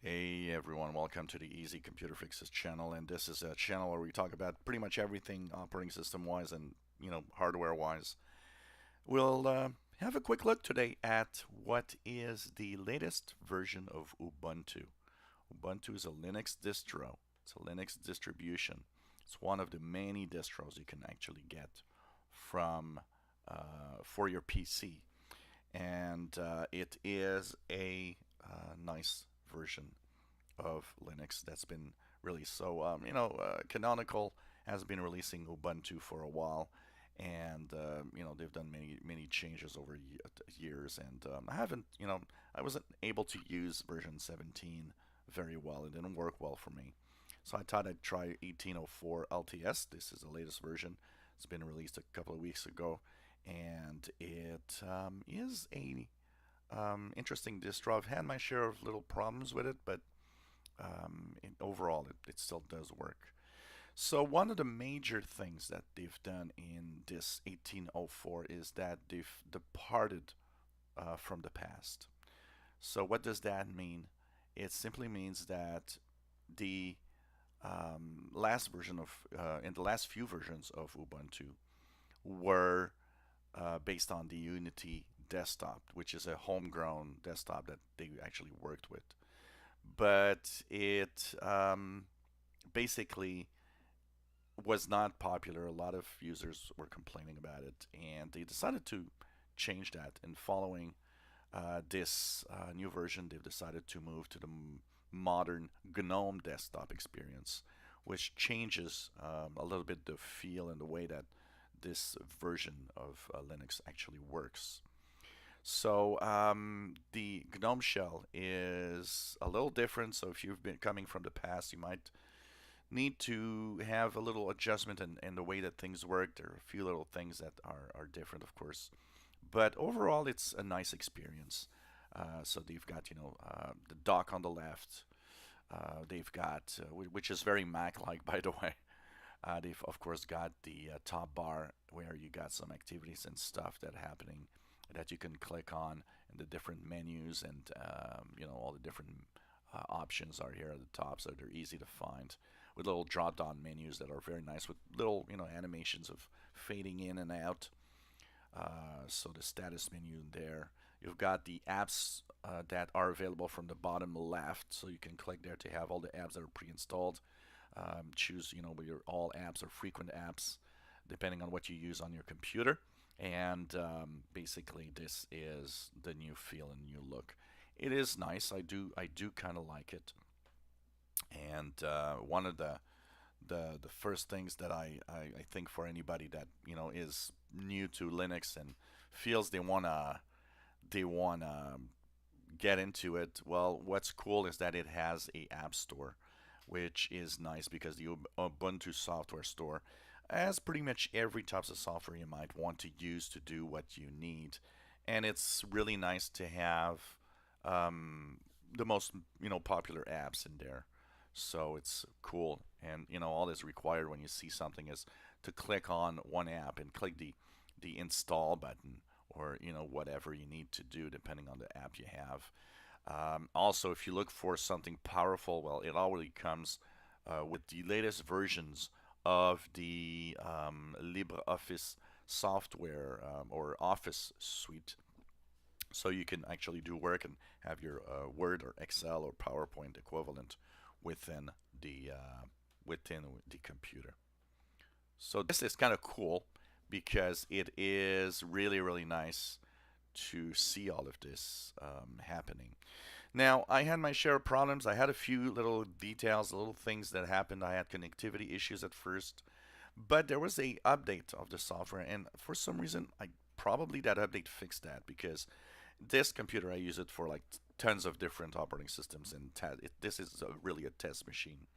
Hey everyone, welcome to the Easy Computer Fixes channel, and this is a channel where we talk about pretty much everything operating system wise and hardware wise. We'll have a quick look today at what is the latest version of Ubuntu. Ubuntu is a Linux distro. It's a Linux distribution. It's one of the many distros you can actually get from for your PC, and it is a nice version of Linux that's been released. So, Canonical has been releasing Ubuntu for a while, and they've done many changes over years. And I wasn't able to use version 17 very well. It didn't work well for me. So I thought I'd try 1804 LTS. This is the latest version. It's been released a couple of weeks ago, and it is a interesting distro. I've had my share of little problems with it, but overall it still does work. So one of the major things that they've done in this 1804 is that they've departed from the past. So what does that mean? It simply means that the last version of in the last few versions of Ubuntu were based on the Unity desktop, which is a homegrown desktop that they actually worked with. But it basically was not popular. A lot of users were complaining about it, and they decided to change that. And following this new version, they've decided to move to the modern Gnome desktop experience, which changes a little bit the feel and the way that this version of Linux actually works. So the Gnome shell is a little different. So if you've been coming from the past, you might need to have a little adjustment in the way that things work. There are a few little things that are different, of course. But overall, it's a nice experience. So they've got, the dock on the left. They've got, which is very Mac-like, by the way. They've, of course, got the top bar where you got some activities and stuff that are happening that you can click on, and the different menus and all the different options are here at the top, so they're easy to find with little drop-down menus that are very nice with little animations of fading in and out. So the status menu there. You've got the apps that are available from the bottom left, so you can click there to have all the apps that are pre-installed. Choose your all apps or frequent apps depending on what you use on your computer. And basically this is the new feel and new look. It is nice. I do kind of like it. And one of the first things that I think for anybody that is new to Linux and feels they wanna get into it, well, what's cool is that it has a app store, which is nice because the Ubuntu software store has pretty much every types of software you might want to use to do what you need. And it's really nice to have the most popular apps in there. So it's cool. And all that's required when you see something is to click on one app and click the install button, or whatever you need to do depending on the app you have. Also, if you look for something powerful, well, it already comes with the latest versions of the LibreOffice software or Office suite. So you can actually do work and have your Word or Excel or PowerPoint equivalent within the computer. So this is kind of cool because it is really nice to see all of this happening. Now, I had my share of problems. I had a few little details, little things that happened. I had connectivity issues at first, but there was a update of the software, and for some reason, probably that update fixed that, because this computer, I use it for like tons of different operating systems, and this is really a test machine.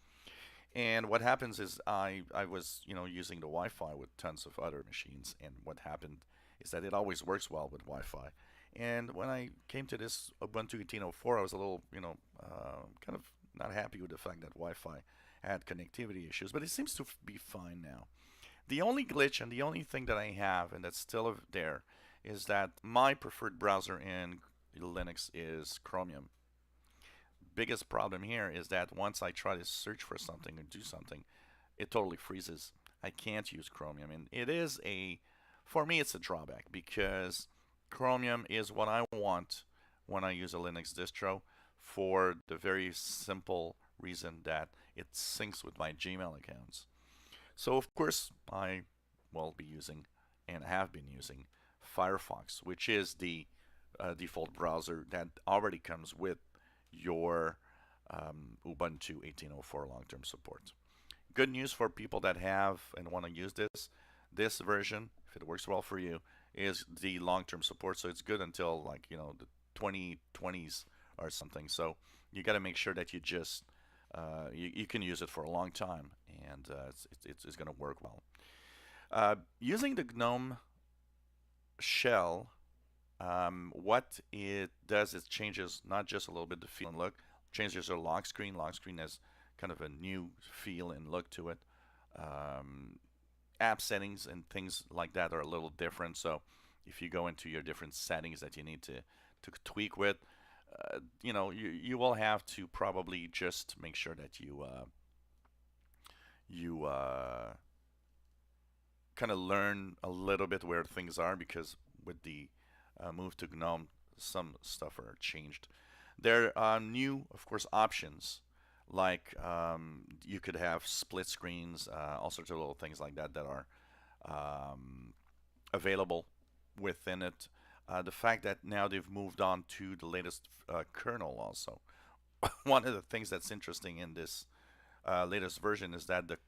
And what happens is I was using the Wi-Fi with tons of other machines, and what happened is that it always works well with Wi-Fi. And when I came to this Ubuntu 1804, I was a little kind of not happy with the fact that Wi-Fi had connectivity issues, but it seems to be fine now. The only glitch and the only thing that I have, and that's still there, is that my preferred browser in Linux is Chromium. biggest problem here is that once I try to search for something or do something, it totally freezes. I can't use Chromium, and it is for me, it's a drawback because Chromium is what I want when I use a Linux distro for the very simple reason that it syncs with my Gmail accounts. So of course I will be using and have been using Firefox, which is the default browser that already comes with your Ubuntu 18.04 long-term support. Good news for people that have and want to use this. This version, if it works well for you, is the long-term support. So it's good until like the 2020s or something. So you got to make sure that you just you can use it for a long time, and it's going to work well. Using the Gnome shell, what it does is changes not just a little bit the feel and look, changes the lock screen. Lock screen has kind of a new feel and look to it. App settings and things like that are a little different. So if you go into your different settings that you need to tweak with, you will have to probably just make sure that you kind of learn a little bit where things are, because with the move to GNOME, some stuff are changed. There are new, of course, options like you could have split screens, all sorts of little things like that that are available within it. The fact that now they've moved on to the latest kernel also. One of the things that's interesting in this latest version is that the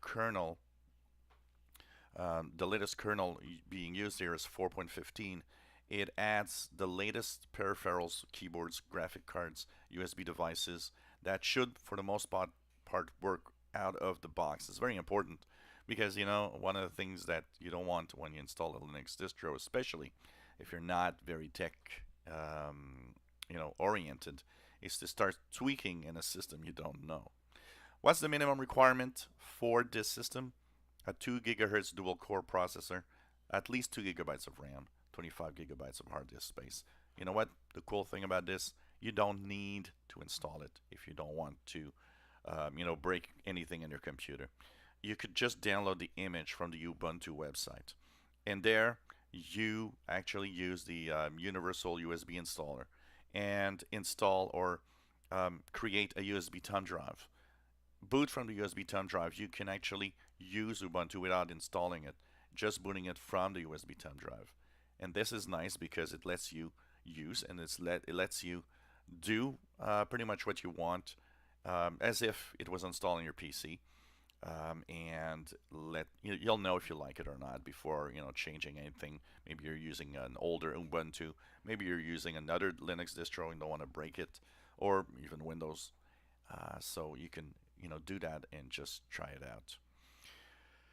latest kernel being used here is 4.15. It adds the latest peripherals, keyboards, graphic cards, USB devices that should, for the most part, work out of the box. It's very important because, one of the things that you don't want when you install a Linux distro, especially if you're not very tech, oriented, is to start tweaking in a system you don't know. What's the minimum requirement for this system? A 2 gigahertz dual core processor, at least 2 gigabytes of RAM, 25 gigabytes of hard disk space. You know what? The cool thing about this, you don't need to install it if you don't want to, break anything in your computer. You could just download the image from the Ubuntu website, and there you actually use the universal USB installer and install or create a USB thumb drive. Boot from the USB thumb drive. You can actually use Ubuntu without installing it, just booting it from the USB thumb drive. And this is nice because it lets you use and it lets you do pretty much what you want as if it was installed on your PC. And you'll know if you like it or not before changing anything. Maybe you're using an older Ubuntu, maybe you're using another Linux distro and don't want to break it, or even Windows. So you can do that and just try it out.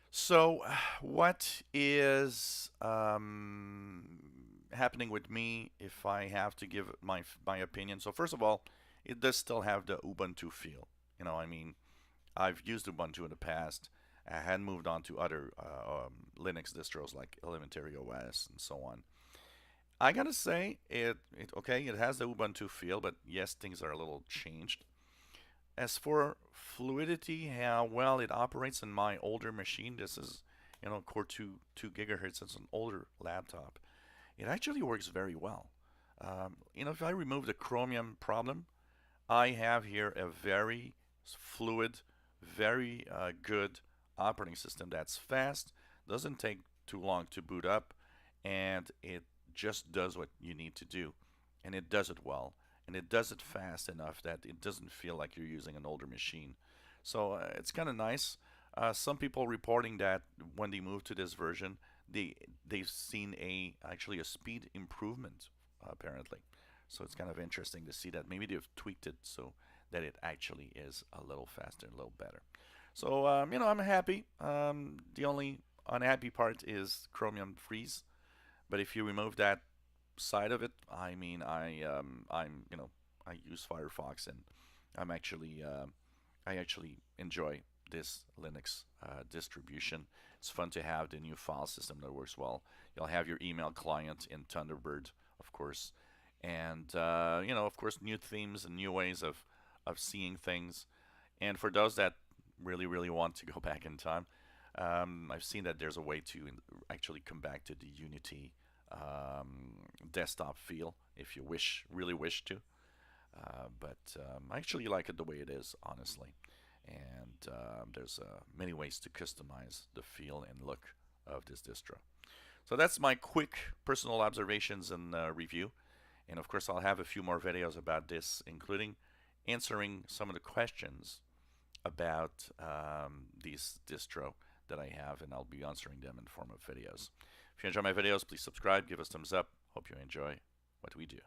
So what is happening with me if I have to give my opinion? So first of all, it does still have the Ubuntu feel. I've used Ubuntu in the past. I had moved on to other Linux distros like Elementary OS and so on. I gotta say, it has the Ubuntu feel, but yes, things are a little changed. As for fluidity, how well it operates in my older machine, this is, Core 2 gigahertz. It's an older laptop. It actually works very well. If I remove the Chromium problem, I have here a very fluid, very good operating system that's fast, doesn't take too long to boot up, and it just does what you need to do, and it does it well, and it does it fast enough that it doesn't feel like you're using an older machine. So it's kind of nice. Some people reporting that when they move to this version, they've seen actually a speed improvement apparently. So it's kind of interesting to see that maybe they've tweaked it so that it actually is a little faster, a little better. So I'm happy. The only unhappy part is Chromium freeze, but if you remove that side of it, I use Firefox, and I actually enjoy this Linux distribution. It's fun to have the new file system that works well. You'll have your email client in Thunderbird, of course, and of course, new themes and new ways of of seeing things. And for those that really want to go back in time, I've seen that there's a way to actually come back to the Unity desktop feel if you really wish to. But I actually like it the way it is, honestly. And there's many ways to customize the feel and look of this distro. So that's my quick personal observations and review. And of course, I'll have a few more videos about this, including answering some of the questions about these distro that I have, and I'll be answering them in form of videos. If you enjoy my videos, please subscribe, give us thumbs up. Hope you enjoy what we do.